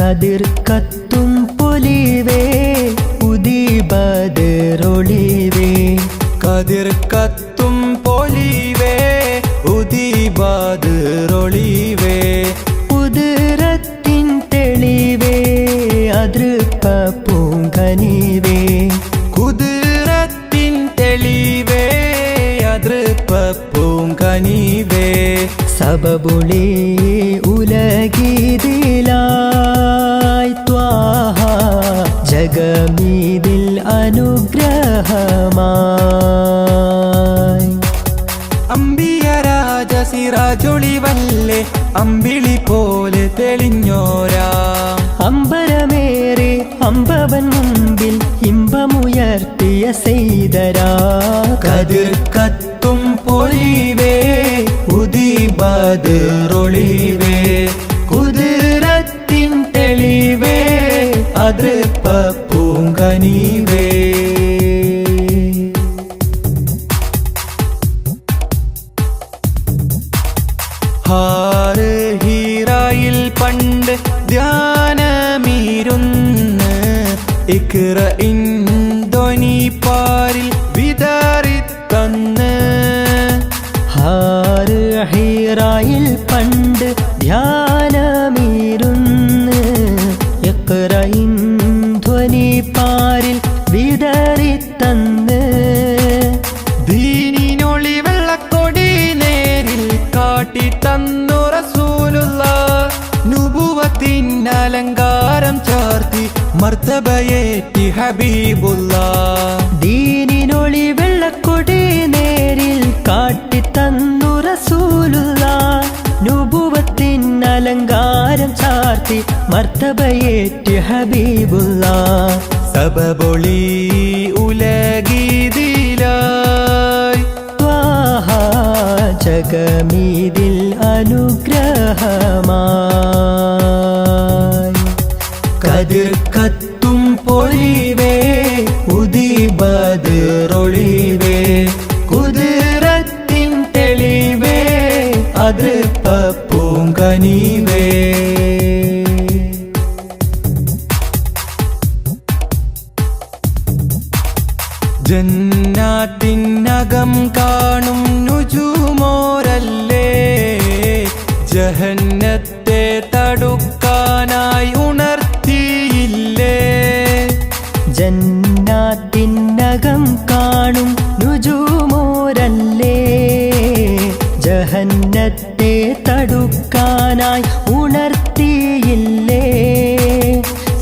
കതിർ കത്തും പൊലിവേ ഉദിബദറൊളിവേ കതിർ കത്തും പൊലിവേ ഉദിബദറൊളിവേ കുതിരത്തിൻ തെളിവേ അതൃപ്പ പൂങ്കനിവേ കുതിരത്തിൻ തെളിവേ അതൃപ്പ പൂങ്കനിവേ സബബുളി ഉലഗീതിലായി ത്വാഹ ജഗമീതിൽ അനുഗ്രഹമായി അമ്പിയ രാജ സിറാജൊളിവല്ലേ അമ്പിളി പോലെ തെളിഞ്ഞോരാ അമ്പരമേറെ അമ്പവൻ മുമ്പിൽ ഇമ്പമുയർത്തിയ സെയ്തരാ കതിർ കത്തും പൊലിവേ ഉദിബദറൊളിവേ കുതിരത്തിൻ തെളിവേ അതൃപ്പ പൂങ്കനിവേ ഹാറ് ഹീറായിൽ പണ്ട് ധ്യാനമീരുന്ന് ഇക്റ ധ്വനി പാരിൽ വിതറിത്തന്ന് ഹാറ് ഹീറായിൽ പണ്ട് ധ്യാനമീരുന്ന് ഇഖ്റഇൻ ധ്വനി പാരിൽ വിതറിത്തന്ന് ദീനിനൊളി വെള്ളക്കൊടി നേരിൽ കാട്ടി തന്നു റസൂലുള്ളാഹ് നുബുവത്തിൻ അലങ്കാരം ചാർത്തി മർത്തബയേറ്റി ഹബീബുള്ളാഹ് ദീനിനൊളി വെള്ളക്കൊടി നേരിൽ കാട്ടിത്തന്നു റസൂലുള്ളാഹ് നുബുവത്തിൻ അലങ്കാരം ചാർത്തി മർത്തബയേറ്റി ഹബീബുള്ളാഹ് സബബൊളി ഉലഗീതിലായി ത്വാഹ ജഗമീതിൽ അനുഗ്രഹമായി കതിർ കത്തും പൊലിവേ ഉദിബദറൊളിവേ കുതിരത്തിൻ തെളിവേ അതൃപ്പ പൂങ്കനിവേ ജന്നാത്തിനകം കാണും നുജുമോരല്ലേ ജഹന്നത്തെ തടുക്കാനായി ഉണർത്തിയില്ലേ ജന്നാത്തിനകം കാണും നുജുമോരല്ലേ ജഹന്നത്തെ തടുക്കാനായി ഉണർത്തിയില്ലേ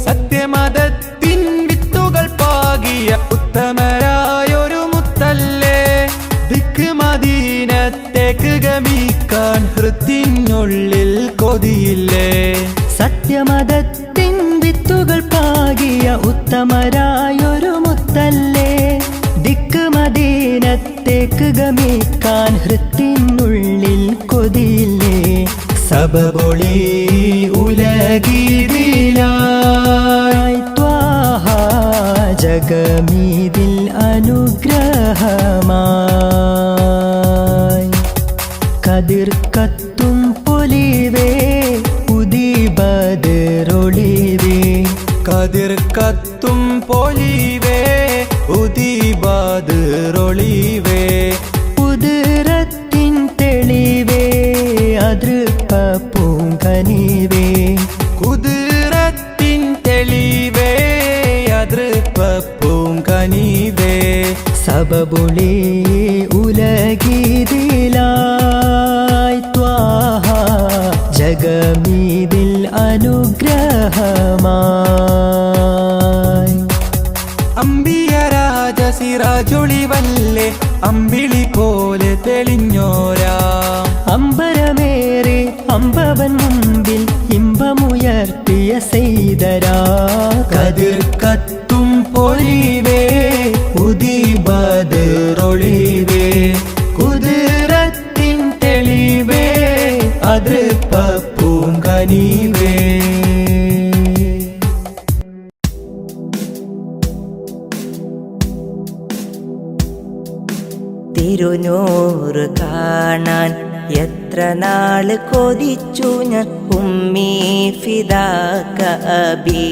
സത്യമതത്തിൻ വിത്തുകൾ പാകിയ ഉത്തമരായൊരു മുത്തല്ലേ ദിക്ക് മദീനത്തേക്ക് ഗമിക്കാൻ ഹൃത്തിനുള്ളിൽ കൊതിയില്ലേ സത്യമതത്തിൻ വിത്തുകൾ പാകിയ ഉത്തമരായൊരു മുത്തല്ലേ ദിക്ക് മദീനത്തേക്ക് ഗമിക്കാൻ ഹൃത്തിനുള്ളിൽ കൊതിയില്ലേ സബബൊളി ഉലഗീതിലായി ത്വാഹ ജഗമീതിൽ അനുഗ്രഹമായി കതിർ കത്തും പൊലിവേ ഉദിബദറൊളിവേ കതിർ കത്തും പൊലിവേ ഉദിബദറൊളിവേ കുതിരത്തിൻ തെളിവേ അതൃപ്പ പൂങ്കനിവേ കുതിരത്തിൻ തെളിവേ അതൃപ്പ പൂങ്കനിവേ സബബുളി ഉലഗീതിലായി ത്വാഹ ജഗമീതിൽ അനുഗ്രഹമായി അമ്പിയ രാജ സിറാജൊളിവല്ലേ അമ്പിളി പോലെ തെളിഞ്ഞോരാ അമ്പരമേറെ അമ്പവൻ മുമ്പിൽ ഇമ്പമുയർത്തിയ സെയ്തരാ കതിർ കത്തും പൊലിവേ ഉദിബദറൊളിവേ കുതിരത്തിൻ തെളിവേ അതൃപ്പ പൂങ്കനിവേ തിരുനൂർ തിരുനൂറ് കാണാൻ എത്ര നാള് കൊതിച്ചു ഞാൻ ഉമ്മീ ഫിദാക അബീ.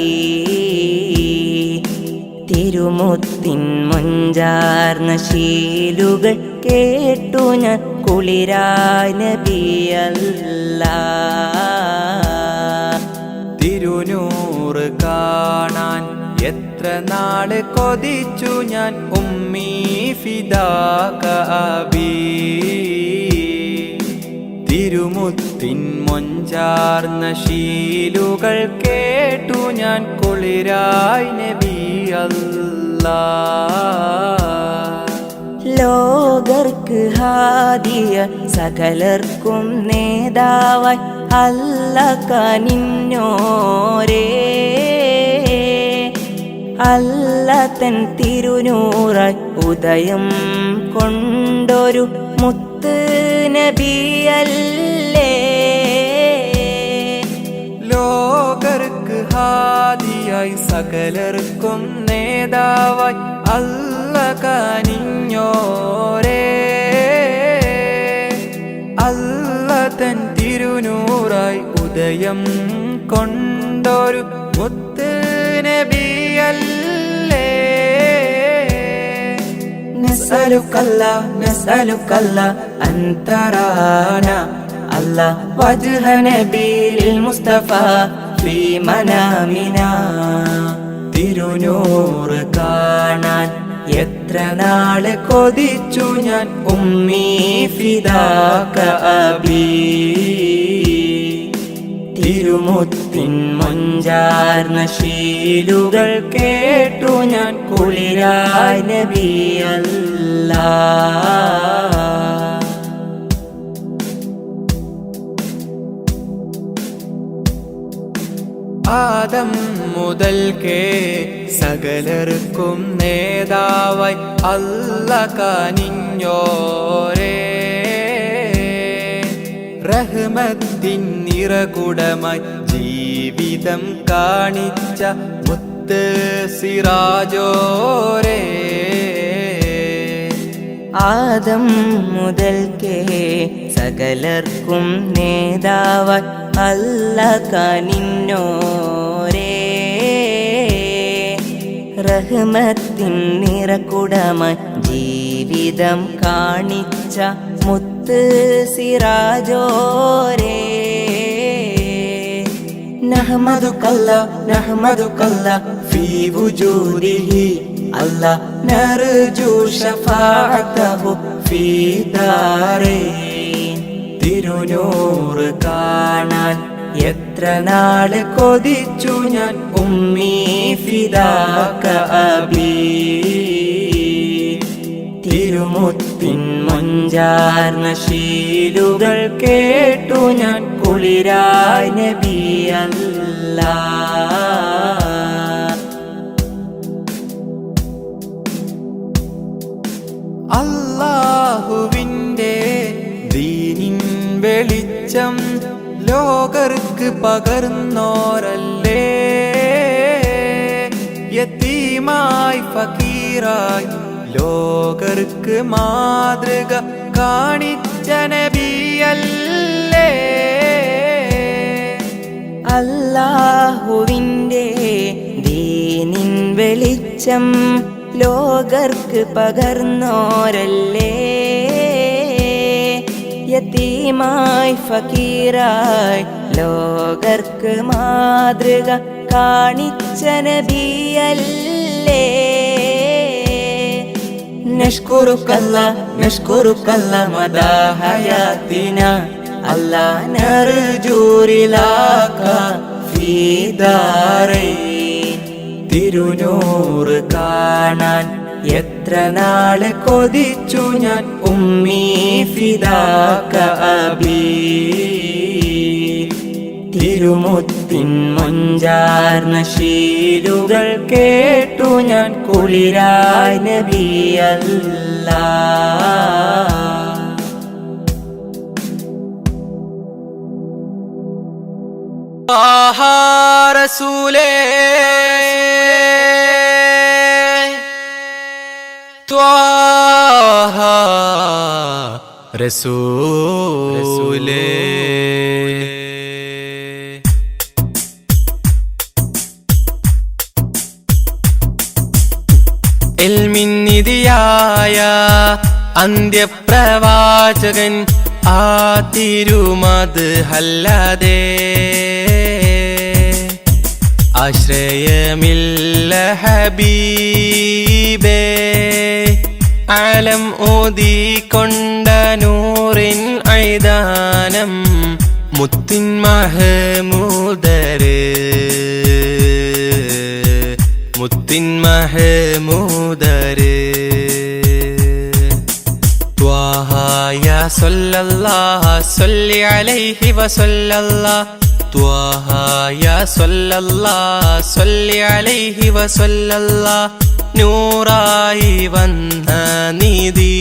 തിരുമുത്തിൻ മൊഞ്ചാർന്ന ശീലുകൾ കേട്ടു ഞാൻ കുളിരായ നബിയല്ലാ. തിരുനൂറ് കാണാൻ എത്ര നാള് കൊതിച്ചു ഞാൻ ഉമ്മീ ഫിദാക അബീ. തിരുമുത്തിൻ മൊഞ്ചാർന്ന ശീലുകൾ കേട്ടു ഞാൻ കുളിരായി നബിയല്ലാ. ലോകർക്ക് ഹാദിയ സകലർക്കും നേതാവായി അല്ല കനിഞ്ഞോരേ. അല്ല തൻ തിരുനൂറായി ഉദയം കൊണ്ടൊരു മുത്ത് നബിയല്ലേ. ലോകർക്ക് ഹാദിയായി സകലർക്കും നേതാവായി അല്ല കനിഞ്ഞോരേ. അല്ല തൻ തിരുനൂറായി ഉദയം കൊണ്ടൊരു മുത്ത് നബിയല്ലേ. നസ്അലുക്കല്ലാ നസ്അലുക്കല്ലാ അൻ തറാനാ അല്ലാ വജ്ഹ നബിയിൽ മുസ്തഫ ഫീ മനാമിനാ. തിരുനൂറ് കാണാൻ എത്ര നാള് കൊതിച്ചു ഞാൻ ഉമ്മീ ഫിദാക അബീ. തിരുമുത്തിൻ മൊഞ്ചാർന്ന ശീലുകൾ കേട്ടു ഞാൻ കുളിരായ നബിയല്ലാ. ആദം മുതൽക്കേ സകലർക്കും നേതാവായി അല്ല കനിഞ്ഞോരേ. റഹ്മത്തിൻ നിറകുടമായി ജീവിതം കാണിച്ച മുത്ത് സിറാജോരേ. ആദം മുതൽക്കേ സകലർക്കും നേതാവായി അല്ല കനിഞ്ഞോരേ. റഹ്മത്തിൻ നിറകുടമായി ജീവിതം കാണിച്ച മുത്ത് സിറാജോരേ. നഹ്മദുകല്ലാ നഹ്മദുകല്ലാ ഫീ വുജൂദിഹി അല്ലാ നർജു ശഫാഅതഹു ഫീ ദാരൈൻ. തിരുനൂറ് കാണാൻ എത്ര നാള് കൊതിച്ചു ഞാൻ ഉമ്മീ ഫിദാക അബീ. തിരുമുത്തിൻ മൊഞ്ചാർന്ന ശീലുകൾ കേട്ടു ഞാൻ കുളിരായ നബിയല്ലാ. അല്ലാഹുവിൻ്റെ ദീനിൻ വെളിച്ചം ലോകർക്ക് പകർന്നോരല്ലേ. യതീമായി ഫക്കീറായി ലോകർക്ക് മാതൃക കാണിച്ച നബിയല്ലേ. അല്ലാഹുവിൻ്റെ ദീനിൻ വെളിച്ചം ലോകർക്ക് പകർന്നോരല്ലേ. യതീമായി ഫക്കീറായി ലോകർക്ക് മാതൃക കാണിച്ച നബിയല്ലേ. നഷ്കുറുക്കല്ലാ നഷ്കുറുക്കല്ലാ മദാ ഹയാത്തിനാ അല്ലാ നർജു റിലാക ഫീ ദാരൈൻ. തിരുനൂറ് കാണാൻ എത്ര നാള് കൊതിച്ചു ഞാൻ ഉമ്മീ ഫിദാക അബീ. തിരുമുത്തിൻ മൊഞ്ചാർന്ന ശീലുകൾ കേട്ടു ഞാൻ കുളിരായ നബിയല്ലാ. ആഹാ റസൂലേ ത്വാഹ റസൂലേ. ഇൽമിന്നിധിയായ അന്ത്യപ്രവാചകൻ ആ തിരുമത് അല്ലാതെ ആശ്രയമില്ല ഹബീബേ. ആലം ഓതിക്കൊണ്ട നൂറിൻ ഐദാനം മുത്തിൻ മഹമൂദര്, മുത്തിൻ മഹമൂദര്. ത്വാഹ യാ സല്ലല്ലാഹ സല്ലി അലൈഹി വസല്ലല്ലാഹ്. ത്വാഹ യാ സല്ലല്ലാഹ സല്ലി അലൈഹി വസല്ലല്ലാഹ്. നൂറായി വന്ന നിധി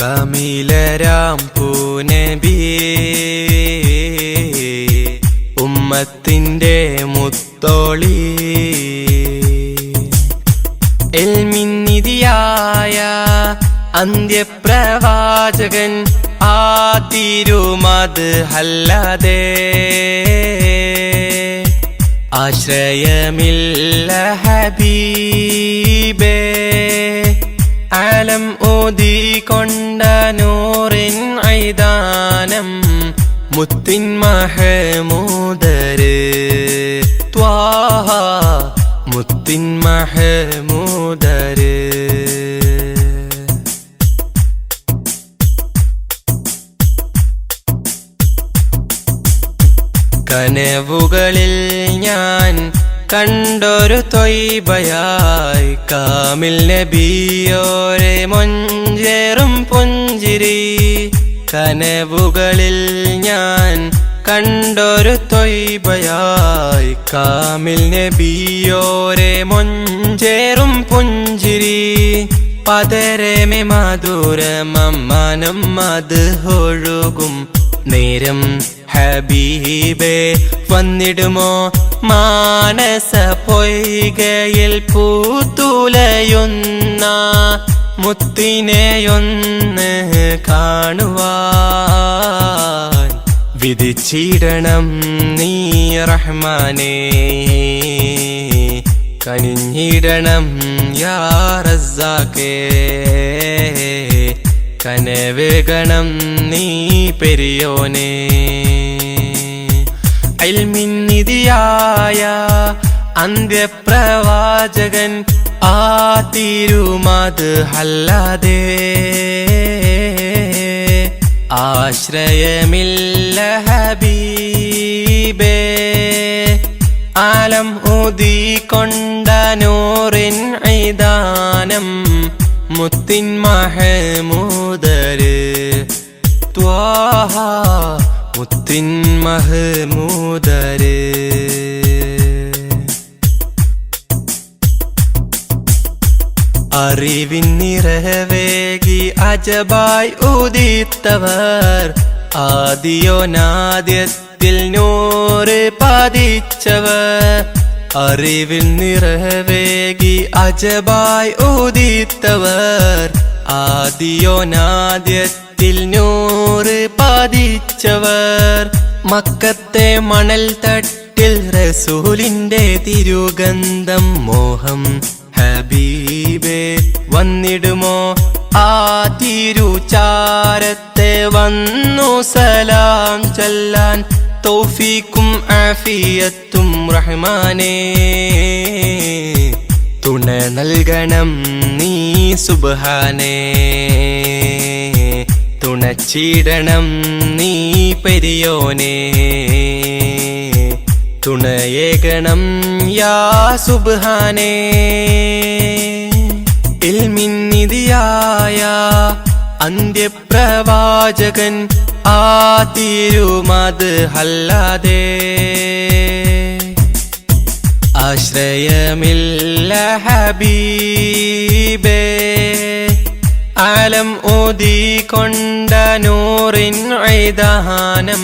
കമിലരാം പൂനബിയേ, ഉമ്മത്തിന്റെ മുത്തോളി. ഇൽമിന്നിധിയായ അന്ത്യപ്രവാചകൻ ആ തിരുമത് അല്ലാതെ ആശ്രയമില്ല ഹബീബേ. ആലം ഓതിക്കൊണ്ട നൂറിൻ ഐദാനം മുത്തിൻ മഹമൂദര്. ത്വാഹ മുത്തിൻ മഹമൂദര്. കനവുകളിൽ ഞാൻ കണ്ടൊരു ത്വയ്ബയായി കാമിൽ നബിയോരെ മൊഞ്ചേറും പുഞ്ചിരി. കനവുകളിൽ ഞാൻ കണ്ടൊരു ത്വയ്ബയായി കാമിൽ നബിയോരെ മൊഞ്ചേറും പുഞ്ചിരി. പതരമേ മധുരമമ്മാനം അത് ഒഴുകും നേരം ഹബീബേ വന്നിടുമോ മാനസ പൊയ്കയിൽ പൂത്തുലയുന്ന മുത്തിനെയൊന്ന് കാണുവാൻ വിധിച്ചിടണം നീ റഹ്മാനേ. കനിഞ്ഞിടണം യാ റസ്സാഖേ. കനവേകണം നീ പെരിയോനേ. ഇൽമിന്നിധിയായ അന്ത്യപ്രവാചകൻ ആ തിരുമത് അല്ലാതെ ആശ്രയമില്ല ഹബീബേ. ആലം ഊതിക്കൊണ്ട നൂറിൻ ഐദാനം മുത്തിൻ മഹമൂദര്. ത്വാഹ മുത്തിൻ മഹമൂദര്. അറിവിൻ നിറവേകി അജബായി ഉദിത്തവർ ആദിയോനാദ്യത്തിൽ നൂറ് പതിച്ചവർ. അറിവിൽ നിറവേകി അജബായി ഉദിത്തവർ ആദിയോനാദ്യത്തിൽ നൂറ് പതിച്ചവർ. മക്കത്തെ മണൽ തട്ടിൽ റസൂലിന്റെ തിരുഗന്ധം മോഹം ഹബീബേ വന്നിടുമോ ആ തിരുചാരത്തെ വന്നു സലാം ചൊല്ലാൻ. തൗഫീക്കും ആഫിയത്തും റഹ്മാനേ തുണ നൽകണം നീ സുബ്ഹാനേ. തുണച്ചിടണം നീ പെരിയോനേ. തുണയേകണം യാ സുബ്ഹാനേ. ഇൽമിന്നിധിയായ അന്ത്യപ്രവാചകൻ ആ തിരുമത് അല്ലാതെ ആശ്രയമില്ല ഹബീബേ. ആലം ഓതിക്കൊണ്ട നൂറിൻ ഐദാനം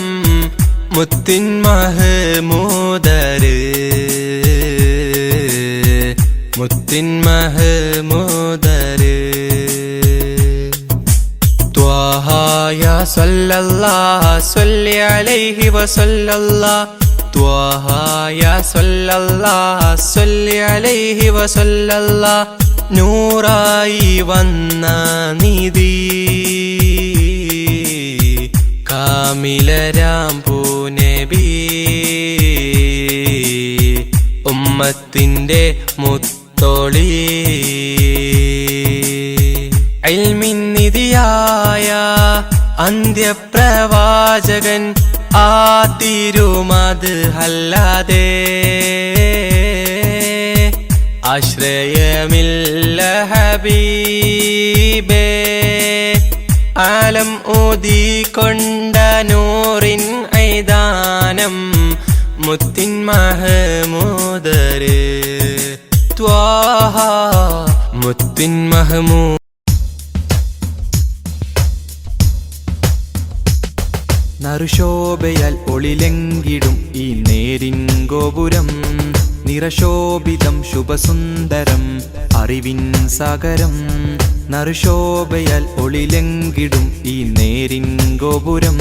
മുത്തിൻ മഹമൂദര്. മുത്തിൻ മഹമൂദര്. يا صلى الله صل عليه وصلى الله طه يا صلى الله صل عليه وصلى الله നൂറായി വന്ന നിധി കാമിലരാം പൂനബി ഉമ്മത്തിന്റെ മുത്തോളി ഇൽമിൻ നിധിയായ അന്ത്യപ്രവാചകൻ ആ തിരുമത് അല്ലാതെ ആശ്രയമില്ല ഹബീബേ ആലം ഊതിക്കൊണ്ട നൂറിൻ ഐദാനം മുത്തിൻ മഹമൂദര് ത്വാഹ മുത്തിൻ മഹമൂദ് നറുശോഭയാൽ ഒളിലെങ്കിടും ഈ നേരിൻ ഗോപുരം നിറശോഭിതം ശുഭസുന്ദരം അറിവിൻ സാഗരം നറുശോഭയാൽ ഒളിലെങ്കിടും ഈ നേരിൻ ഗോപുരം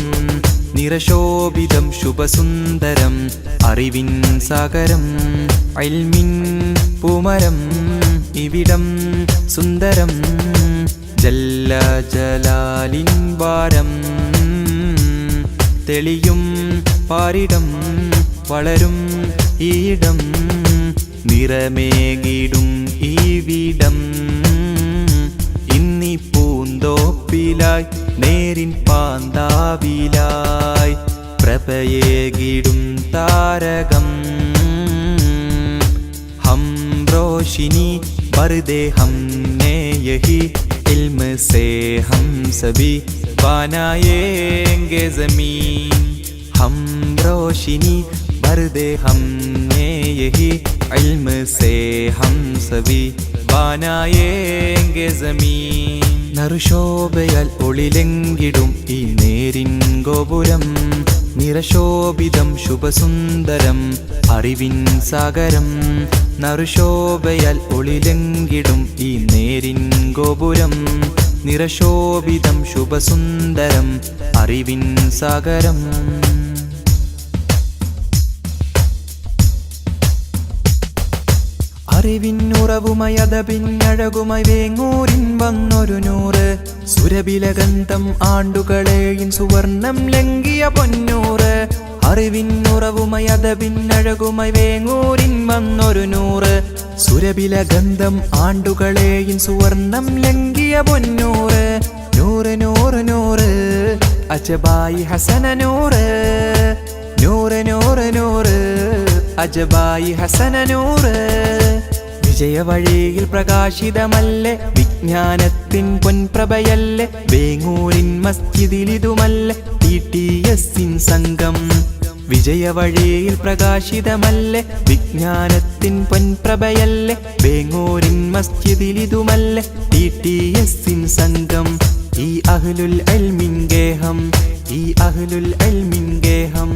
നിറശോഭിതം ശുഭസുന്ദരം അറിവിൻ സാഗരം ഇൽമിൻ പൂമരം ഇവിടം സുന്ദരം ജല്ല ജലാലിൻ വാരം തെളിയും പാരിടം വളരും ഈടം നിറമേകിടും ഈവിടം ഇന്നി പൂന്തോപ്പിലായി നേരിൻ പാന്താവിലായി പ്രഭയേകിടും താരകം ഹം റോഷിനി ബർദേ ഹം ने यही इल्म से हम सभी बनाएंगे ज़मीन हम रोशनी भर दे हमने यही इल्म से हम सभी बनाएंगे ज़मीन നറുശോഭയാൽ ഒളിലെങ്കിടും ഈ നേരിൻ ഗോപുരം നിറശോഭിതം ശുഭസുന്ദരം അറിവിൻ സാഗരം നറുശോഭയാൽ ഒളിലെങ്കിടും ഈ നേരിൻ ഗോപുരം നിറശോഭിതം ശുഭസുന്ദരം അറിവിൻ സാഗരം അറിവിന്നുറവുമായി അതപിന്നഴകുമായി വേങ്ങൂരിൻ വന്നൊരു നൂറ് സുരബിലഗന്ധം ആണ്ടുകളെയും സുവർണം ലംഘിയ പൊന്നൂറ് അറിവിന്നുറവുമായി അതപിന്നഴകുമായി വേങ്ങൂരിൻ വന്നൊരു നൂറ് സുരബിലഗന്ധം ആണ്ടുകളെയും സുവർണം ലംഘിയ പൊന്നൂറ് നൂറ് നൂറ് നൂറ് അജബായി ഹസന നൂറ് നൂറ് നൂറ് നൂറ് അജബായി ഹസന നൂറ് വിജയവഴിയിൽ പ്രകാശിതമല്ലേ വിജ്ഞാനത്തിൻ പൊൻപ്രഭയല്ലേ വേങ്ങൂരിൻ മസ്ജിദിലിതുമല്ലേ TTS സംഘം വിജയവഴിയിൽ പ്രകാശിതമല്ലേ വിജ്ഞാനത്തിൻ പൊൻപ്രഭയല്ലേ വേങ്ങൂരിൻ മസ്ജിദിലിതുമല്ലേ TTS സംഘം ഈ അഹ്ലുൽ ഇൽമിൻ ഗേഹം ഈ അഹ്ലുൽ ഇൽമിൻ ഗേഹം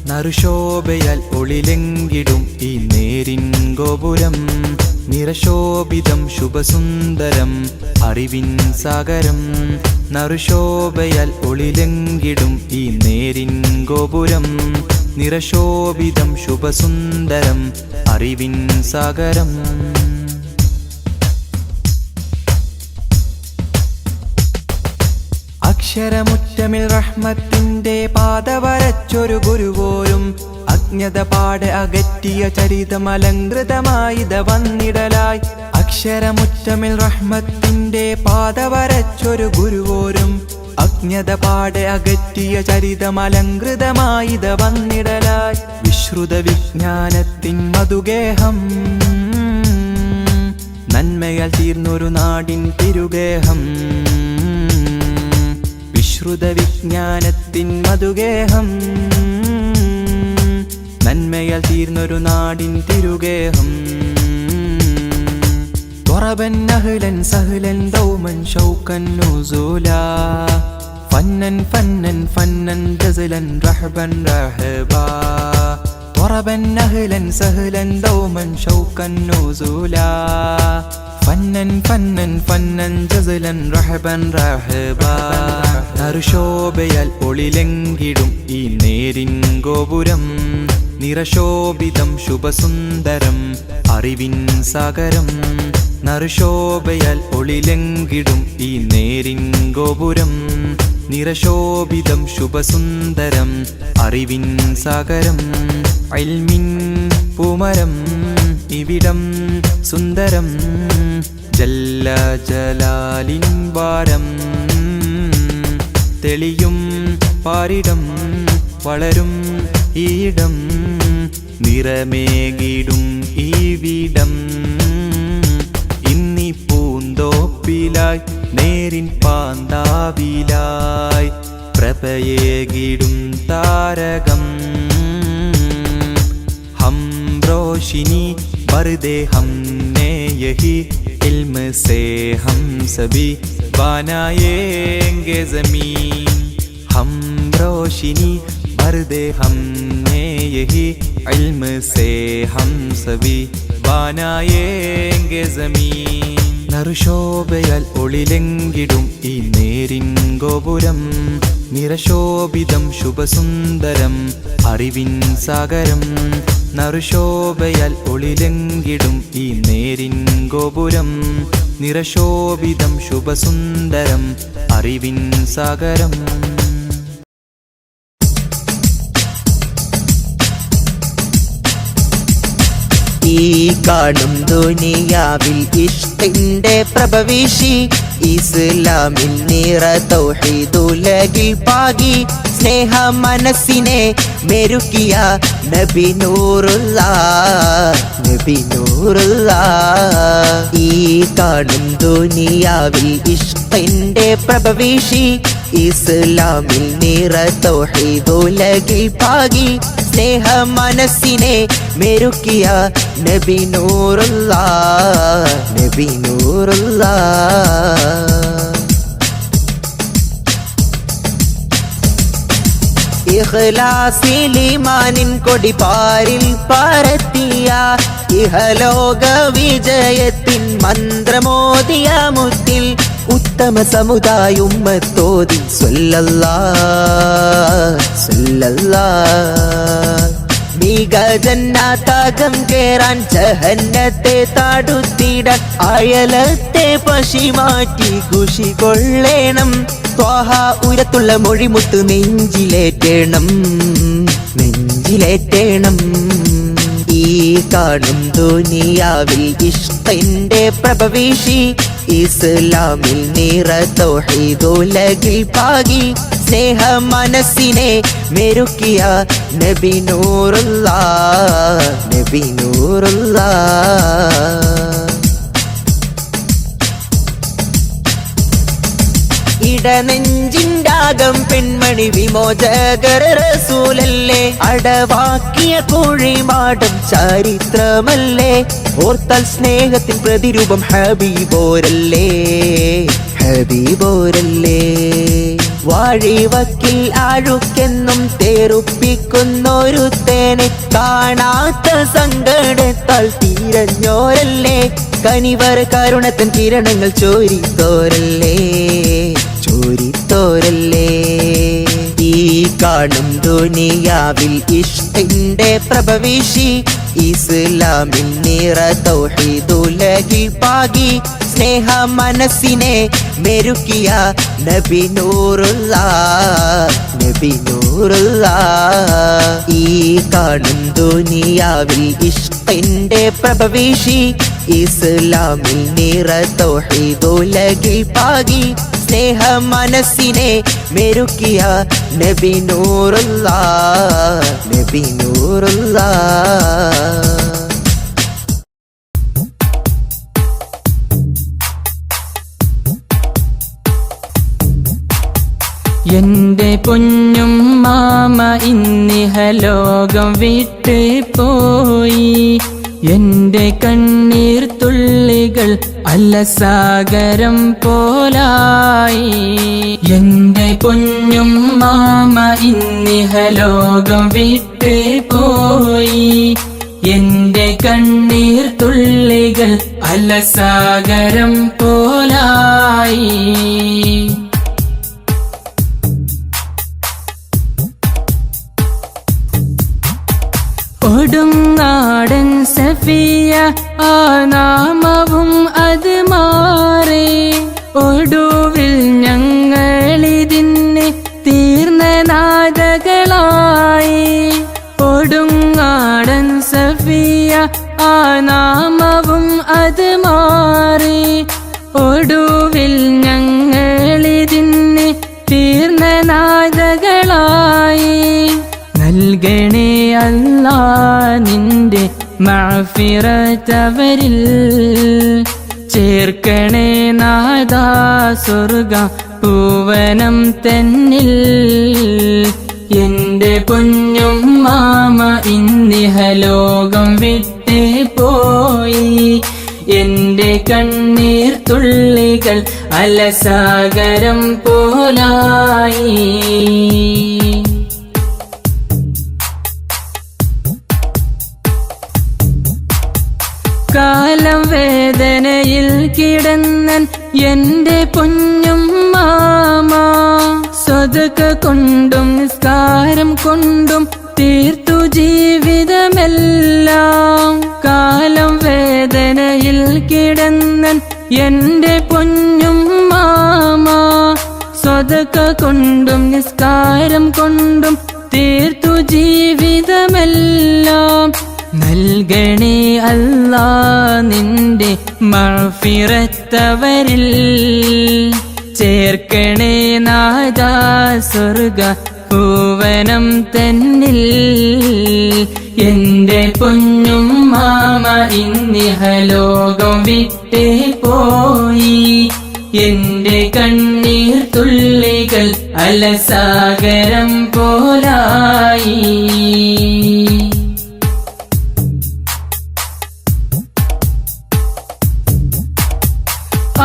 നറുശോഭയാൽ ഒളിലെങ്കിടും ഈ നേരിൻ ഗോപുരം നിറശോഭിതം ശുഭസുന്ദരം അറിവിൻ സാഗരം നറുശോഭയാൽ ഒളിലെങ്കിടും ഈ നേരിൻ ഗോപുരം നിറശോഭിതം ശുഭസുന്ദരം അറിവിൻ സാഗരം അക്ഷരമുറ്റമിൽ റഹ്മത്തിന്റെ പാത വരച്ചൊരു ഗുരുവോരും അജ്ഞത പാടെ അകറ്റിയ ചരിതം അലങ്കൃതമായിത വന്നിടലായി അക്ഷരമുറ്റമിൽ റഹ്മത്തിന്റെ പാത വരച്ചൊരു ഗുരുവോരും അജ്ഞത പാടെ അകറ്റിയ ചരിതം അലങ്കൃതമായിത വന്നിടലായി വിശ്രുത വിജ്ഞാനത്തിൻ മധുഗേഹം നന്മയാൽ തീർന്നൊരു നാടിൻ തിരുഗേഹം വിശ്രുത വിജ്ഞാനത്തിൻ മധുഗേഹം നന്മയാൽ തീർന്നൊരു നാടിൻ തിരുഗേഹം ضربن أهلا سهلا دوما شوقا نزولا فنا فنا فنا جزلا رحبا رحبا ضربا أهلا سهلا دوما شوقا نزولا فنا فنا فنا جزلا رحبا رحبا നറുശോഭയാൽ ഒളിലെങ്കിടും ഈ നേരിൻ ഗോപുരം നിറശോഭിതം ശുഭസുന്ദരം അറിവിൻ സാഗരം നറുശോഭയാൽ ഒളിലെങ്കിടും ഈ നേരിൻ ഗോപുരം നിറശോഭിതം ശുഭസുന്ദരം അറിവിൻ സാഗരം ഇൽമിൻ പൂമരം ഇവിടം സുന്ദരം ജല്ല ജലാലിൻ വാരം തെളിയും പാരിടം വളരും ഈയിടം നിറമേകിടും ഈ വീടം ഇന്നി പൂന്തോപ്പിലായി നേരിൻ പാന്താവിലായി പ്രഭയേകിടും താരകം हम रोशनी बरदे हमने यही इल्म से हम सभी बनाएंगे ज़मीन हम रोशनी बरदे हमने यही इल्म से हम सभी बनाएंगे ज़मीन നറുശോഭയാൽ ഒളിലെങ്കിടും ഈ നേരിൻ ഗോപുരം നിറശോഭിതം ശുഭസുന്ദരം അറിവിൻ സാഗരം നറുശോഭയാൽ ഒളിലെങ്കിടും ഈ നേരിൻ ഗോപുരം നിറശോഭിതം ശുഭസുന്ദരം അറിവിൻ സാഗരം ഈ കാണും ദുനിയാവിൽ ഇഷ്കിന്റെ പ്രഭവീശി ഇസ്ലാമിൽ നിറ തൗഹീദുലകിൽ പാകി സ്നേഹ മനസ്സിനെ മെരുക്കിയ നബി നൂറുള്ള ഈ കാണും ദുനിയാവിൽ ഇഷ്കിന്റെ പ്രഭവീശി ഇസ്ലാമിൽ നിറ തൗഹീദുലകിൽ പാകി സ്നേഹ മനസ്സിനെ മെരുക്കിയ നബി നൂറുള്ള ഇഖ്ലാസിൽ ഈമാനിൻ കൊടിപാരിൽ പരത്തിയ ഇഹലോക വിജയത്തിൻ മന്ത്രമോദിയ മുത്തിൽ ഉത്തമ സമുദായ ഉമ്മത്തോതി മിക ജന്നാതകം കേറാൻ ജഹന്നത്തെ താടുത്തിടാൻ അയലത്തെ പശി മാറ്റി ഖുശി കൊള്ളേണം ത്വാഹ ഉരത്തുള്ള മൊഴിമുത്ത് നെഞ്ചിലേറ്റേണം ഈ കാണും ദുനിയാവിൽ ഇഷ്കിന്റെ പ്രഭവീശി ഇസ്ലാമിൽ നിറ തൗഹീദുലകിൽ പാകി സ്നേഹ മനസ്സിനെ മെരുക്കിയ നബി നൂറുള്ള ഇടനെഞ്ചിൻ്റാകം പെൺമണി വിമോചകർ റസൂലല്ലേ അടവാക്കിയ കുഴിമാടം ചരിത്രമല്ലേ ഓർത്താൽ സ്നേഹത്തിൻ പ്രതിരൂപം ഹബീബോരല്ലേ വാഴിവക്കിൽ ആഴുക്കെന്നും തേറുപ്പിക്കുന്നൊരു തേനെ കാണാത്ത സങ്കടത്താൽ തീരഞ്ഞോരല്ലേ കനിവർ കരുണത്തൻ കിരണങ്ങൾ ചോരിത്തോരല്ലേ ഈ കാണും ദുനിയാവിൽ ഇഷ്കിന്റെ പ്രഭവീശി ഇസ്ലാമിൽ നിറ തൗഹീദുലകിൽ പാകി സ്നേഹ മനസ്സിനെ മെരുക്കിയ നബി നൂറുള്ള ഈ കാണും ദുനിയാവിൽ ഇഷ്കിന്റെ പ്രഭവീശി ഇസ്ലാമിൽ നിറ തൗഹീദുലകിൽ പാകി സ്നേഹ മനസ്സിനെ മെരുക്കിയ നബി നൂറുള്ള എന്റെ പൊന്നും മാമ ഇന്നിഹലോകം വിട്ട് പോയി എന്റെ കണ്ണീർ തുള്ളികൾ അലസാഗരം പോലായി എന്റെ പൊന്നും മാമ ഇന്നിഹലോകം വിട്ട് പോയി എന്റെ കണ്ണീർ തുള്ളികൾ അലസാഗരം പോലായി ഒടുങ്ങാടൻ സഫിയ ആ നാമവും അത് മാറി ഒടുവിൽ ഞങ്ങളിതിന് തീർന്ന നാദകളായി ഒടുങ്ങാടൻ സഫിയ ആ നാമവും അത് മാറി ഒടുവിൽ ഞങ്ങളിതിന് തീർന്ന നാദകളായി നൽകണേ അല്ലാ നിന്റെ മഅ്ഫിറത്തവരിൽ ചേർക്കണേ നാദാ സ്വർഗ പൂവനം തന്നിൽ എന്റെ പൊന്നും മാമ ഇന്നിഹലോകം വിട്ടേ പോയി എന്റെ കണ്ണീർ തുള്ളികൾ അലസാഗരം പോലായി കാലം വേദനയിൽ കിടന്നൻ എന്റെ പൊന്നും മാമ സ്വതക കൊണ്ടും നിസ്കാരം കൊണ്ടും തീർത്തു ജീവിതമെല്ലാം കാലം വേദനയിൽ കിടന്നൻ എന്റെ പൊന്നും മാമ സ്വതക കൊണ്ടും നിസ്കാരം കൊണ്ടും തീർത്തു ജീവിതമെല്ലാം നൽകണേ അല്ലാ നിന്റെ മഅ്ഫിറത്തവരിൽ ചേർക്കണേ നാദാ സ്വർഗ പൂവനം തന്നിൽ എന്റെ പൊന്നും മാമ ഇന്നിഹലോകം വിട്ടേ പോയി എന്റെ കണ്ണീർ തുള്ളികൾ അലസാഗരം പോലായി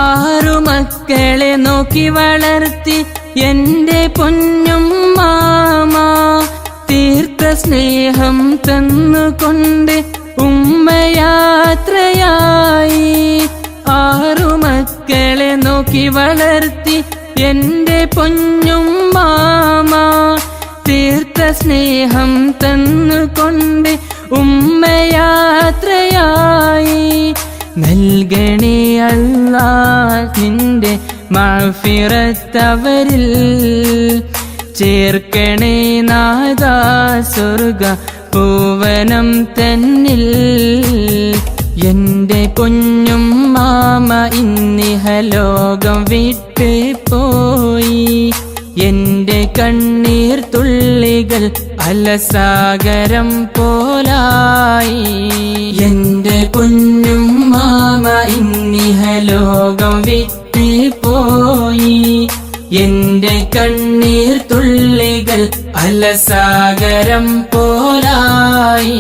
ആറു മക്കളെ നോക്കി വളർത്തി എന്റെ പൊന്നും മാമ തീർത്ത സ്നേഹം തന്നുകൊണ്ട് ഉമ്മയാത്രയായി ആറു മക്കളെ നോക്കി വളർത്തി എന്റെ പൊന്നും മാമ തീർത്ത സ്നേഹം തന്നുകൊണ്ട് ഉമ്മയാത്രയായി നൽകണേ അല്ലാ നിന്റെ മഅ്ഫിറത്തവരിൽ ചേർക്കണേ നാദാ സ്വർഗ പൂവനം തന്നിൽ എന്റെ പൊന്നും മാമ ഇന്നിഹലോകം വിട്ടേ പോയി എന്റെ കണ്ണീർ തുള്ളികൾ അലസാഗരം പോലായി എന്റെ പൊന്നും മാമ ഇന്നിഹലോകം വിട്ടേ പോയി എന്റെ കണ്ണീർ തുള്ളികൾ അലസാഗരം പോലായി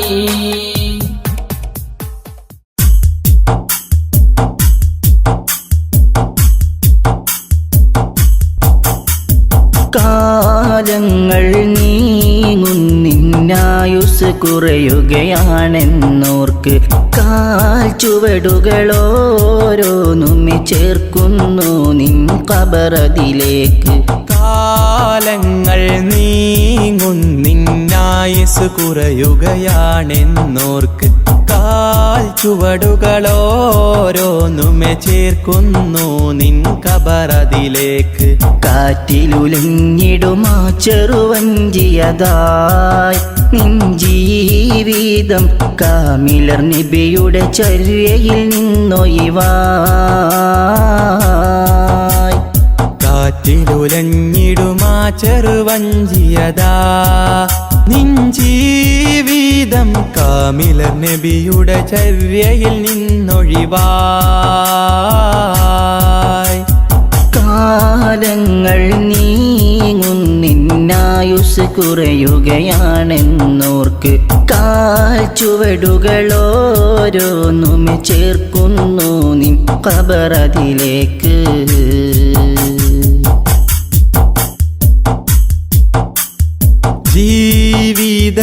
കാലങ്ങൾ നീങ്ങുന്നിന്നായുസ് കുറയുകയാണെന്നോർക്ക് കാൽ ചുവടുകളോരോന്നുമെ ചേർക്കുന്നു നിൻ ഖബറതിലേക്ക് കാലങ്ങൾ നീങ്ങുന്നിന്നായുസ് കുറയുകയാണെന്നോർക്ക് കാൽ ചുവടുകളോരോന്നുമെ ചേർക്കുന്നു നിൻ ഖബറതിലേക്ക് കാറ്റിലുലഞ്ഞിടുമാ ചെറുവഞ്ചിയതായി നിൻ ജീവിതം കാമിലർ നബിയുടെ ചര്യയിൽ നിന്നൊഴിവായി കാറ്റിലുലഞ്ഞിടുമാ ചെറുവഞ്ചിയതാ നിൻ ജീവിതം കാമിലർ നബിയുടെ ചര്യയിൽ നിന്നൊഴിവായി കാലങ്ങൾ നീങ്ങുന്നിന്നായുസ് കുറയുകയാണെന്നോർക്ക് കാൽ ചുവടുകളോരോന്നുമെ ചേർക്കുന്നു നിൻ ഖബറതിലേക്ക്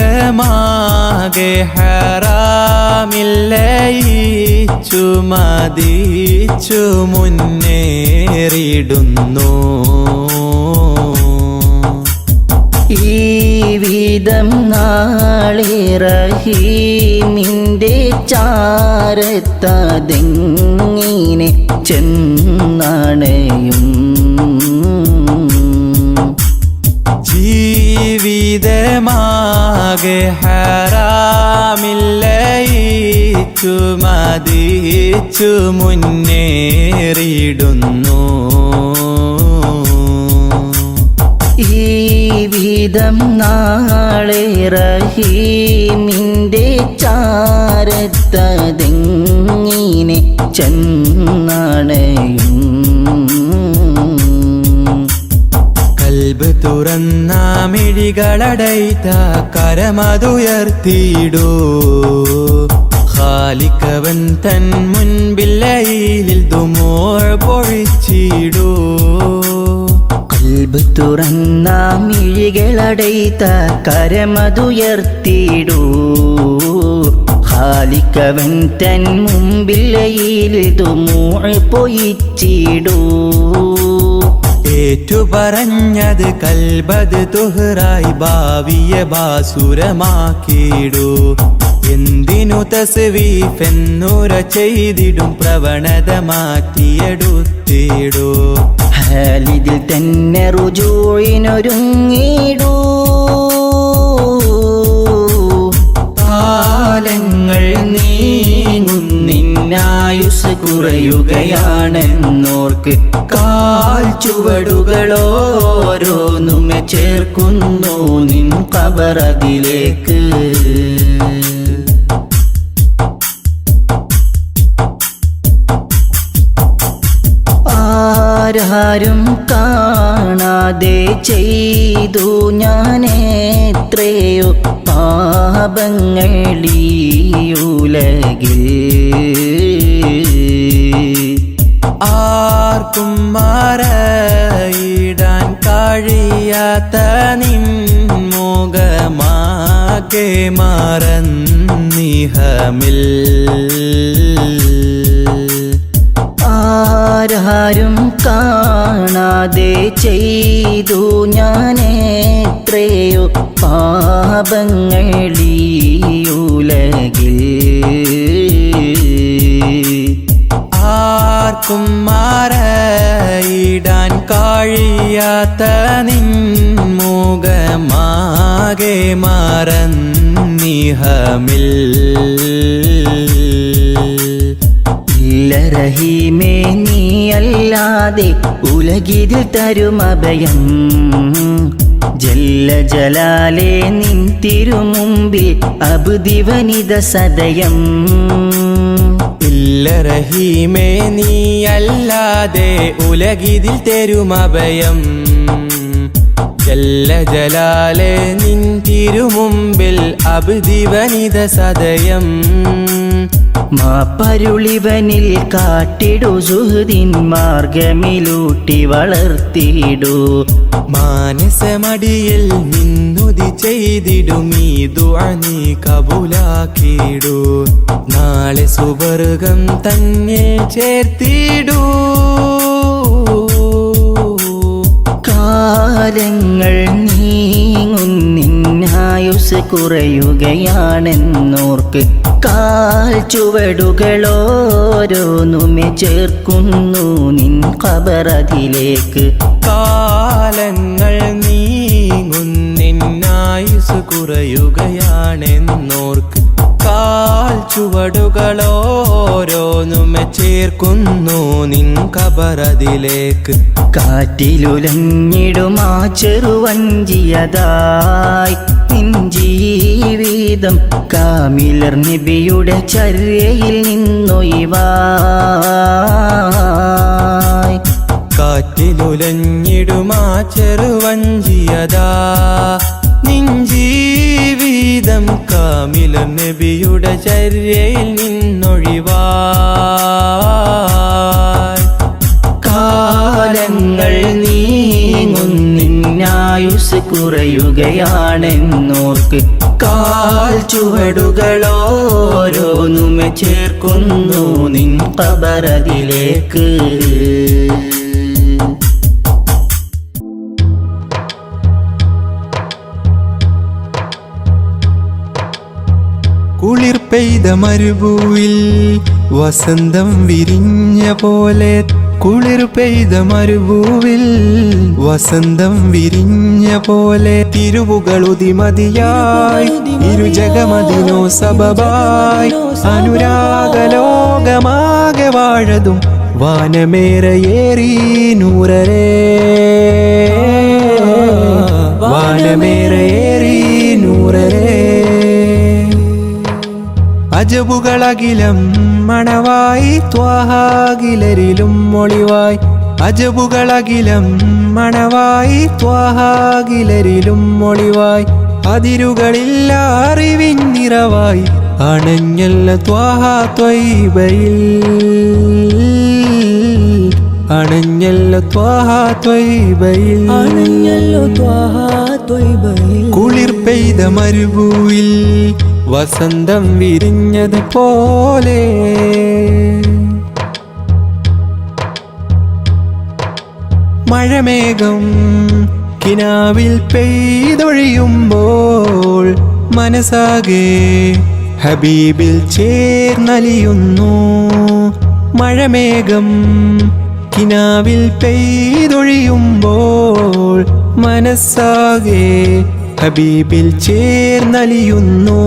ജീവിതമാകെ ഹറാമില്ലയിച്ചു മതിച്ചു മുന്നേറിടുന്നു ഈ വിധം നാളെ റഹീമിൻ്റെ ചാരത്തതെങ്ങിനെ ചെന്നണയും ജീവിതമാകെ ഹറാമില്ലയിച്ചു മതിച്ചു മുന്നേറിടുന്നു ഈ വിധം നാളെ റഹീമിൻ്റെ ചാരത്തതെങ്ങിനെ ചെന്നണയും കൽബ് തുറന്ന മിഴികളടൈത്ത കരമതുയർത്തിയിടൂ ഖാലിക്കവൻ തൻ മുൻപില്ലയിൽ ദുമൂർ പൊഴിച്ചിടൂ കൽബ് തുറന്ന മിഴികളടൈത്ത കരമതുയർത്തിടൂ ഖാലിക്കവൻ തൻ മുമ്പില്ലയിൽ ദുമൂർ പൊഴിച്ചിടൂ ഏറ്റുപറഞ്ഞത് കൽബത് തുഹറായി ഭാവിയെ ബാസുരമാക്കിയിടൂ എന്തിനു തസ്വീഫെന്നുര ചെയ്തിടും പ്രവണത മാറ്റിയെടുത്തിടൂ ഹാലിദിൽ തന്നെ റുജൂഇനൊരുങ്ങിടൂ കാലങ്ങൾ നീങ്ങുന്നിന്നായുസ് കുറയുകയാണെന്നോർക്ക് കാൽ ചുവടുകളോരോന്നുമെ ചേർക്കുന്നു നിൻ ഖബറതിലേക്ക് ആരാരും കാണാതെ ചെയ്തു ഞാനെത്രയോ പാപങ്ങളീയുലകിൽ ആർക്കും മറയിടാൻ കഴിയാത്ത നിൻമുഖമാകെ മറന്നിഹമിൽ ആരാരും കാണാതെ ചെയ്തു ഞാനെത്രയോ പാപങ്ങളീയുലകിൽ ആർക്കും മറയിടാൻ കഴിയാത്ത നിൻമുഖമാകെ മറന്നിഹമിൽ ഇല്ല റഹീമേ നീയല്ലാതെ ഉലകിതിൽ തരുമഭയം ജല്ല ജലാലേ നിൻ തിരുമുമ്പിൽ അബ്ദിവനിത സദയം ഇല്ല റഹീമേ നീയല്ലാതെ ഉലകിതിൽ തരുമഭയം ജല്ല ജലാലേ നിൻ തിരുമുമ്പിൽ അബ്ദിവനിത സദയം മാപ്പരുളിവനിൽ കാട്ടിടു സുഹൃദിൻ മാർഗമിലൂട്ടി വളർത്തിയിടൂ മാനസമടിയിൽ നിന്നുതി ചെയ്തിടുമീ ദുആ നീ കബൂലാക്കിടൂ നാളെ സുവർഗം തന്നെ ചേർത്തിടൂ കാലങ്ങൾ നീങ്ങുന്നിന്നായുസ് കുറയുകയാണെന്നോർക്ക് കാൽ ചുവടുകളോരോന്നുമെ ചേർക്കുന്നു നിൻ ഖബറതിലേക്ക് കാലങ്ങൾ നീങ്ങുന്നിന്നായുസ് കുറയുകയാണെന്നോർക്ക് കാൽ ചുവടുകളോരോന്നുമെ ചേർക്കുന്നു നിൻ ഖബറതിലേക്ക് കാറ്റിലുലഞ്ഞിടുമാ ചെറുവഞ്ചിയതായി നിൻ ജീവിതം കാമിലർ നബിയുടെ ചര്യയിൽ നിന്നൊഴിവായി കാറ്റിലുലഞ്ഞിടുമാ ചെറുവഞ്ചിയതാ നിൻ ജീവിതം കാമിലർ നബിയുടെ ചര്യയിൽ നിന്നൊഴിവായി കാലങ്ങൾ നീങ്ങുന്നിന്നായുസ് കുറയുകയാണെന്നോർക്ക് കാൽ ചുവടുകളോരോന്നുമെ ചേർക്കുന്നു നിൻ ഖബറതിലേക്ക് പെയ്ത മരുഭൂവിൽ വസന്തം വിരിഞ്ഞ പോലെ, കുളിർ പെയ്ത മരുഭൂവിൽ വസന്തം വിരിഞ്ഞ പോലെ, തിരുവുകളുതിമതിയായി ഇരുജഗമതിനോ സബബായി, അനുരാഗലോകമാകെ വാഴതും വാനമേറയേറി നൂറരേ, വാനമേറയേറി നൂറരേ. അജബുകളകിലം മണവായി ത്വാഹാകിലരിലും മൊളിവായി, അജബുകളകിലം മണവായി ത്വാഹാകിലരിലും മൊളിവായി, അതിരുകളില്ല അറിവിൻ നിറവായി അണഞ്ഞല്ല ത്വാഹ ത്വയ്ബയിൽ, അണഞ്ഞല്ല ത്വാഹ ത്വയ്ബയിൽ, കുളിർ പെയ്ത മരുഭൂവിൽ വസന്തം വിരിഞ്ഞത് പോലെ. മഴമേഘം കിനാവിൽ പെയ്തൊഴിയുമ്പോൾ മനസ്സാകെ ഹബീബിൽ ചേർന്നലിയുന്നു. മഴമേഘം കിനാവിൽ പെയ്തൊഴിയുമ്പോൾ മനസ്സാകെ ഹബീബിൽ ചേർന്നലിയുന്നു.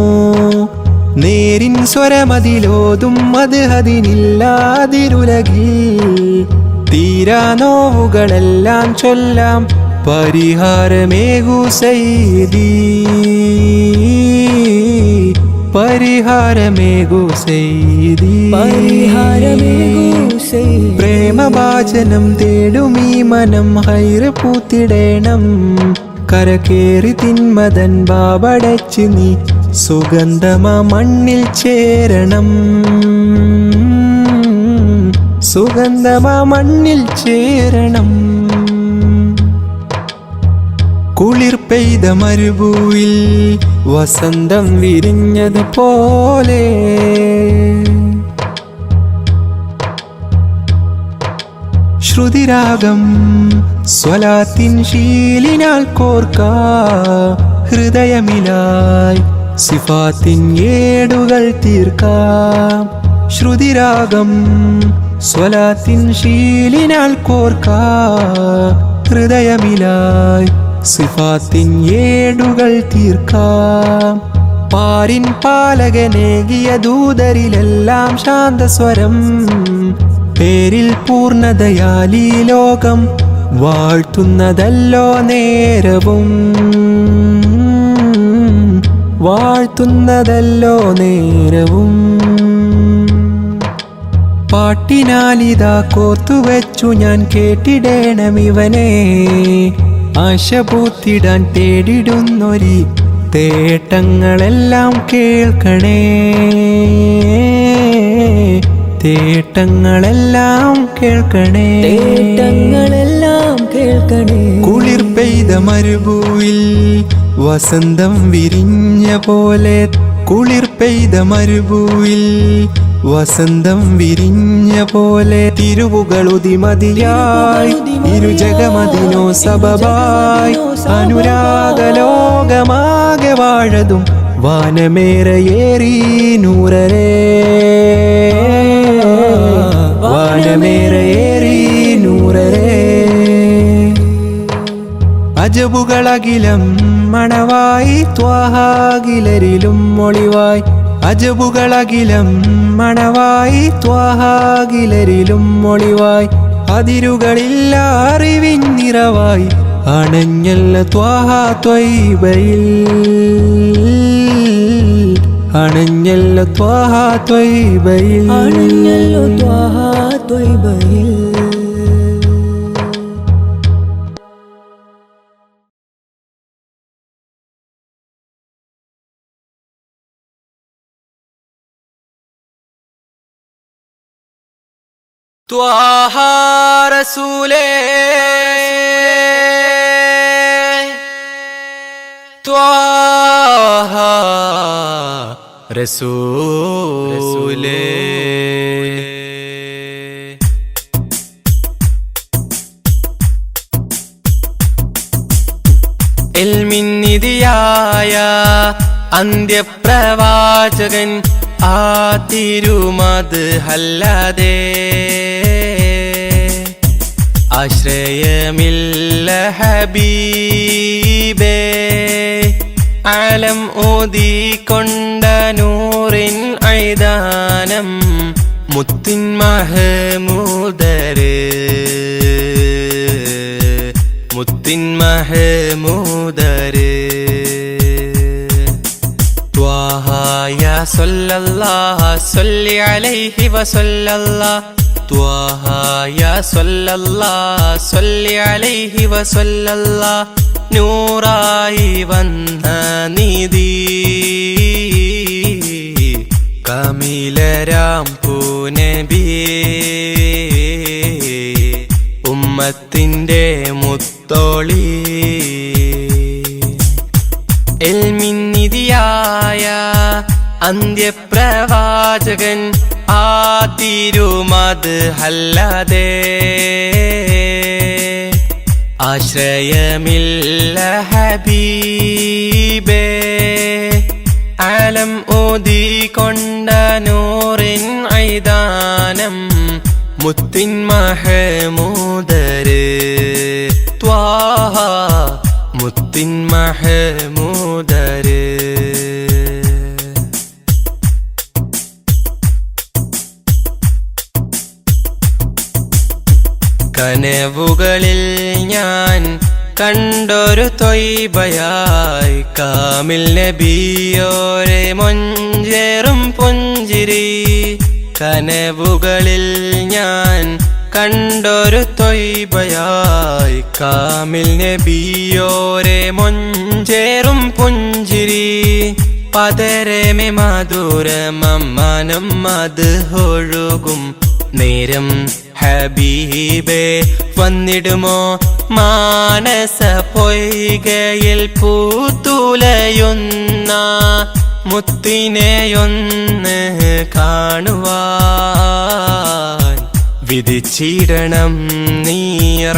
നേരിൻ സ്വരമതിലോതും അത് അതിനില്ലാതിരുലകിൽ, തീരാ നോവുകളെല്ലാം ചൊല്ലാം പരിഹാരമേകു സയ്യിദി, പരിഹാരമേകു സയ്യിദി, പ്രേമഭാജനം തേടുമീ മനം ഹൈറ് പൂത്തിടേണം. കരകേറി തിന്മതൻ ബാബടച്ച് നീ സുഗന്ധമ മണ്ണിൽ ചേരണം, സുഗന്ധമ മണ്ണിൽ ചേരണം. കുളിർ പെയ്ത മരുഭൂവിൽ വസന്തം വിരിഞ്ഞത് പോലെ. ശ്രുതിരാഗം സ്വലാത്തിൻ ശീലിനാൽ കോർക്കാ, ഹൃദയമിലായി സിഫാത്തിൻ ഏടുകൾ തീർക്കാം. ശ്രുതിരാഗം സ്വലാത്തിൻ ശീലിനാൽ കോർക്കാ, ഹൃദയമിലായി സിഫാത്തിൻ ഏടുകൾ തീർക്കാം. പാരിൻ പാലകനേകിയ ദൂതരിലെല്ലാം ശാന്തസ്വരം, പേരിൽ പൂർണ്ണതയാലീ ലോകം വാഴ്ത്തുന്നതല്ലോ നേരവും, വാഴ്ത്തുന്നതല്ലോ നേരവും. പാട്ടിനാലിതാ കോർത്തുവെച്ചു ഞാൻ കേട്ടിടേണമിവനെ, ആശ പൂത്തിടാൻ തേടിടുന്നൊരി തേട്ടങ്ങളെല്ലാം കേൾക്കണേ, തേട്ടങ്ങളെല്ലാം കേൾക്കണേ, തേട്ടങ്ങളെല്ലാം കേൾക്കണേ. കുളിർ പെയ്ത മരുഭൂവിൽ വസന്തം വിരിഞ്ഞ പോലെ, കുളിർ പെയ്ത മരുഭൂവിൽ വസന്തം വിരിഞ്ഞ പോലെ, തിരുവുകളുതിമതിയായി ഇരുജഗമതിനോ സബബായി, അനുരാഗലോകമാകെ വാഴതും വാനമേറയേറി നൂറരേ, വാനമേറയേറി നൂറരേ. അജബുകളകിലം മണവായി ത്വാഹാകിലരിലും മൊളിവായി, അജബുകളകിലം മണവായി ത്വാഹാകിലരിലും മൊളിവായി, അതിരുകളില്ല അറിവിൻ നിറവായി അണഞ്ഞല്ല ത്വാഹ ത്വയ്ബയിൽ, അണഞ്ഞല്ല ത്വാഹ ത്വയ്ബയിൽ, അണഞ്ഞല്ലോ ത്വാഹ ത്വയ്ബയിൽ. ത്വാഹ റസൂലേ, ത്വാഹ റസൂലേ. ഇൽമിൻ നിധിയായ അന്ത്യപ്രവാചകൻ ആ തിരുമത് അല്ലാതെ ആശ്രയമില്ല ഹബീബേ ആലം ഓതിക്കൊണ്ട നൂറിൻ ഐദാനം മുത്തിൻ മഹമൂദര് മുത്തിൻ മഹമൂദര് ത്വാഹ യാ സല്ലല്ലാഹു സല്ലി അലൈഹി വസല്ലല്ലാഹു ത്വാഹ യാ സല്ലല്ലാഹു സല്ലി അലൈഹി വസല്ലല്ലാഹു നൂറായി വന്ന നിധി കമിലരാം പൂനബിയേ ഉമ്മത്തിന്റെ മുത്തോളി എൽമിന്നിധിയായ അന്ത്യപ്രവാചകൻ ആ തിരുമത് അല്ലാതെ ആശ്രയമില്ല ഹബീബേ ആലം ഓതിക്കൊണ്ട നൂറിൻ ഐദാനം മുത്തിൻ മഹമൂദര് ത്വാഹ മുത്തിൻ മഹമൂദര് കനവുകളിൽ ഞാൻ കണ്ടൊരു തൊയ്ബയായി കാമിൽ നബിയോരെ മൊഞ്ചേറും പുഞ്ചിരി കനവുകളിൽ ഞാൻ കണ്ടൊരു തൊയ്ബയായി കാമിൽ നബിയോരെ മൊഞ്ചേറും പുഞ്ചിരി പതരമേ മധുരമനം അത് ഒഴുകും നേരം ഹബീബേ വന്നിടുമോ മാനസ പൊയ്കയിൽ പൂത്തുലയുന്ന മുത്തിനെയൊന്ന് കാണുവാൻ വിധിച്ചിടണം നീ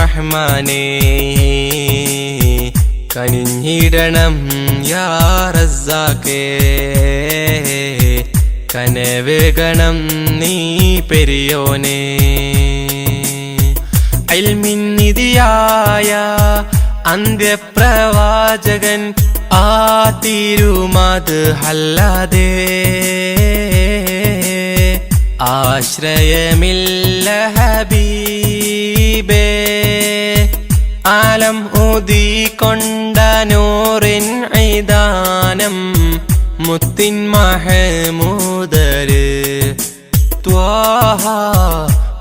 റഹ്മാനേ കനിഞ്ഞിടണം യാ റസ്സാഖേ കനവേകണം നീ പെരിയോനേ ഇൽമിന്നിധിയായ അന്ത്യപ്രവാചകൻ ആ തിരുമത് അല്ലാതെ ആശ്രയമില്ല ഹബീബേ ആലം ഊതിക്കൊണ്ട നൂറിൻ ഐദാനം മുത്തിൻ മഹമൂദര് ത്വാഹ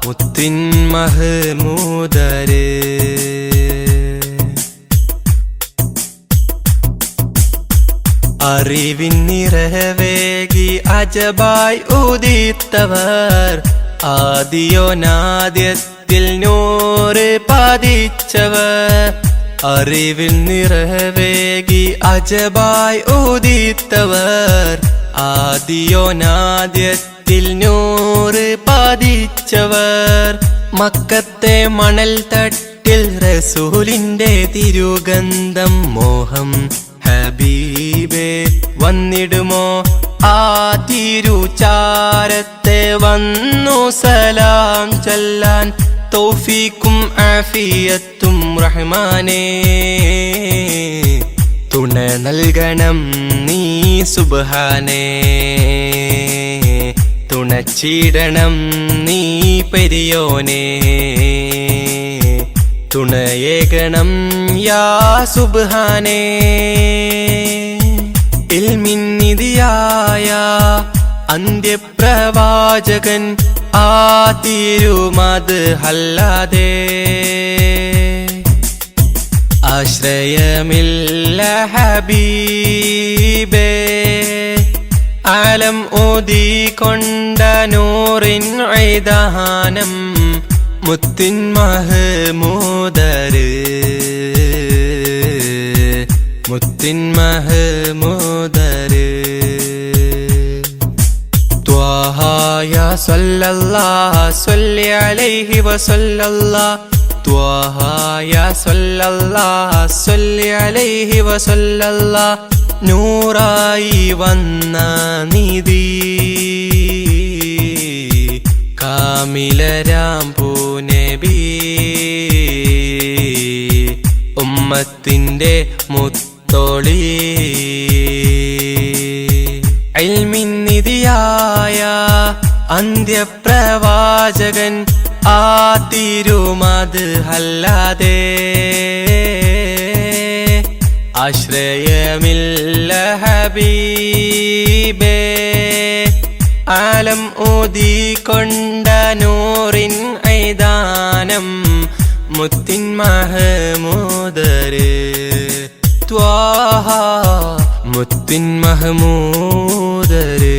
മുത്തിൻ മഹമൂദര് അറിവിൻ നിറവേകി അജബായി ഉദിത്തവർ ആദിയോനാദ്യത്തിൽ നൂറ് പതിച്ചവർ അറിവിൻ നിറവേകി അജബായി ഉദിത്തവർ ആദിയോനാദ്യത്തിൽ നൂറ് പതിച്ചവർ മക്കത്തെ മണൽ തട്ടിൽ റസൂലിന്റെ തിരുഗന്ധം മോഹം ഹബീബേ വന്നിടുമോ ആ തിരുചാരത്തെ വന്നു സലാം ചൊല്ലാൻ തൗഫീക്കും ആഫിയത്തും റഹ്മാനേ തുണ നൽകണം നീ സുബ്ഹാനേ തുണച്ചിടണം നീ പെരിയോനേ തുണയേകണം യാ സുബ്ഹാനേ ഇൽമിന്നിധിയായ അന്ത്യപ്രവാചകൻ ആ തിരുമത് അല്ലാതെ ആശ്രയമില്ല ഹബീബേ ആലം ഓതിക്കൊണ്ട നൂറിൻ ഐദാനം മുത്തിൻ മഹമൂദര് മുത്തിൻ മഹമൂദര് ത്വാഹ യാ സല്ലല്ലാഹു സല്ലി അലൈഹി വസല്ലല്ലാഹു ത്വാഹ യാ സല്ലല്ലാഹു സല്ലി അലൈഹി വസല്ലല്ലാഹു നൂറായി വന്ന നിധി കാമിലരാം പൂനബി ഉമ്മത്തിന്റെ മുത്തോളി ഇൽമിൻ നിധിയായ അന്ത്യപ്രവാചകൻ ആ തിരുമത് അല്ലാതെ ആശ്രയമില്ല ഹബീബേ ആലം ഊതിക്കൊണ്ട നൂറിൻ ഐദാനം മുത്തിൻ മഹമൂദര് ത്വാഹ മുത്തിൻ മഹമൂദര്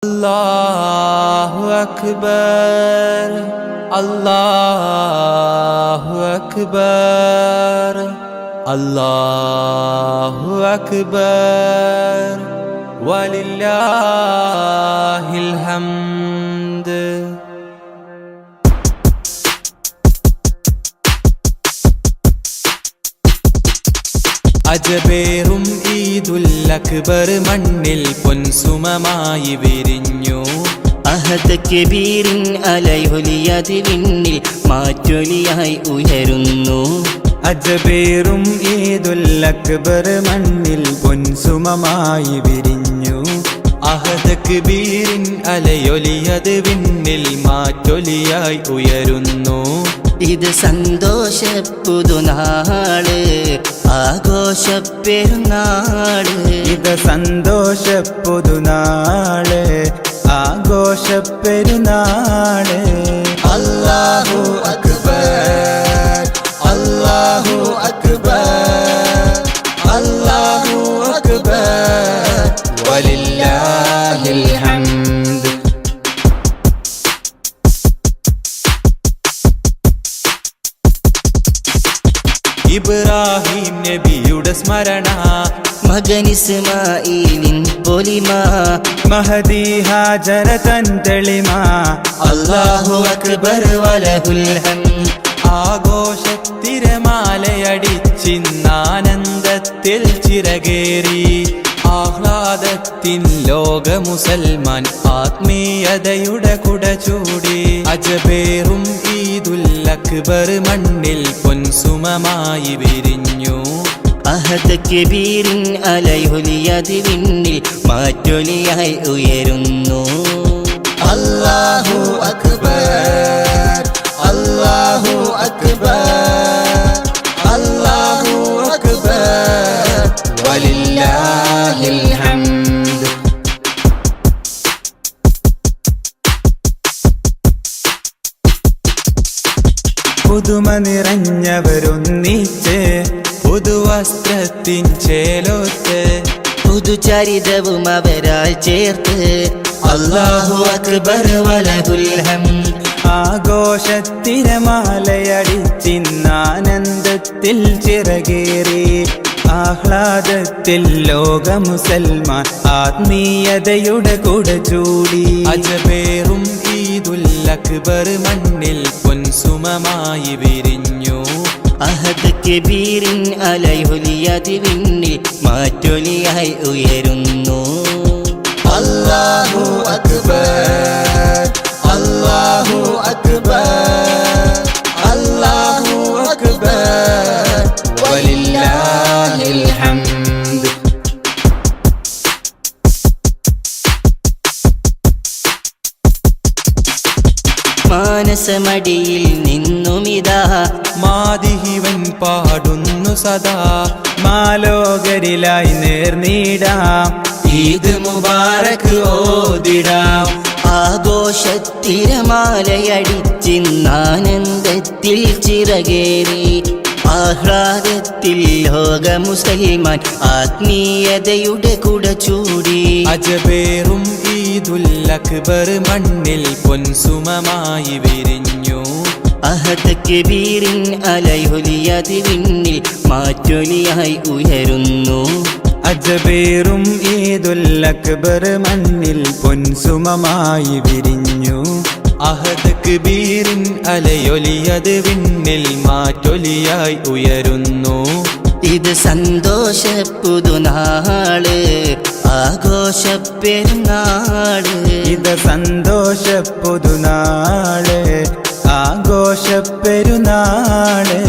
അല്ലാഹു അക്ബർ അല്ലാഹു അക്ബർ അല്ലാഹു അക്ബർ വലില്ലാഹിൽ ഹംദ്. അജബേറും ഈദുൽ അക്ബർ മണ്ണിൽ പൊൻസുമമായി വിരിഞ്ഞു. അഹദ് കബീറിൻ അലയൊലിയത് വിണ്ണിൽ മാറ്റൊലിയായി ഉയരുന്നു. അജബേറും ഈദുൽ അക്ബർ മണ്ണിൽ പൊൻസുമമായി വിരിഞ്ഞു. അഹദ് കബീറിൻ അലയൊലിയത് വിണ്ണിൽ മാറ്റൊലിയായി ഉയരുന്നു. ഇത് സന്തോഷപ്പുതുനാള് ആഘോഷപ്പെരുന്നാള്. ഇത് സന്തോഷപ്പുതുനാള് ആഘോഷപ്പെരുന്നാള്. അല്ലാഹു അക്ബർ അല്ലാഹു അക്ബർ അല്ലാഹു അക്ബർ വലില്ലാഹിൽ ഹംദ്. ഇബ്രാഹിം നബിയുടെ സ്മരണ, മകൻ ഇസ്മാഈലിൻ പൊലിമ, മഹദി ഹാജറ തൻ തെളിമ. അല്ലാഹു അക്ബർ വലഹുൽ ഹംദ്. ആഘോഷത്തിരമാലയടിച്ചിന്നാനന്ദത്തിൽ ചിറകേറി. ആഹ്ലാദത്തിൻ ലോക മുസൽമാൻ ആത്മീയതയുടെ കുട ചൂടി. അജബേറും ഈദുൽ അക്ബർ മണ്ണിൽ പൊൻസുമമായി വിരിഞ്ഞു. അഹദ് കബീറിൻ അലയൊലിയത് വിണ്ണിൽ മാറ്റൊലിയായി ഉയരുന്നു. അല്ലാഹു അക്ബർ അല്ലാഹു അക്ബർ അല്ലാഹു അക്ബർ വലില്ലാഹിൽ ഹംദ്. പുതുമ നിറഞ്ഞവരൊന്നിച്ച് പുതുവസ്ത്രത്തിൻ ചേലോത്ത്. പുതുചരിതവും അവരാൽ ചേർത്ത്. അല്ലാഹു അക്ബർ വലഹുൽ ഹംദ്. ആഘോഷത്തിരമാലയടിച്ചിന്നാനന്ദത്തിൽ ചിറകേറി. ആഹ്ലാദത്തിൽ ലോക മുസൽമാൻ ആത്മീയതയുടെ കുട ചൂടി. അജബേറും ഈദുൽ അക്ബർ മണ്ണിൽ പൊൻസുമമായി വിരിഞ്ഞു. അഹദ് കബീറിൻ അലയൊലിയത് വിണ്ണിൽ മാറ്റൊലിയായി ഉയരുന്നു. അല്ലാഹു അക്ബർ അല്ലാഹു അക്ബർ അല്ലാഹു അക്ബർ വലില്ലാഹിൽ ഹംദ്. മാനസമടിയിൽ നിന്നുമിതാ മാദിഹിവൻ പാടുന്നു സദാ. മാലോകരിലായി നേർനീടാം ഈദ് മുബാറക് ഓതിടാം. ആഘോഷത്തിരമാലയടിച്ചിന്നാനന്ദത്തിൽ ചിറകേറി. ആഹ്ലാദത്തിൽ ലോക മുസൽമാൻ ആത്മീയതയുടെ കുട ചൂടി. അജബേറും ഈദുൽ അക്ബർ മണ്ണിൽ പൊൻസുമമായി വിരിഞ്ഞു. അഹദ് കബീറിൻ അലയൊലിയത് വിണ്ണിൽ മാറ്റൊലിയായി ഉയരുന്നു. അജബേറും ഈദുൽ അക്ബർ മണ്ണിൽ പൊൻസുമമായി വിരിഞ്ഞു. അഹദ് കബീറിൻ അലയൊലിയത് വിണ്ണിൽ മാറ്റൊലിയായി ഉയരുന്നു. ഇത് സന്തോഷപ്പുതുനാള് ആഘോഷപ്പെരുന്നാള്. ഇത് സന്തോഷപ്പുതുനാള് ആഘോഷപ്പെരുന്നാള്.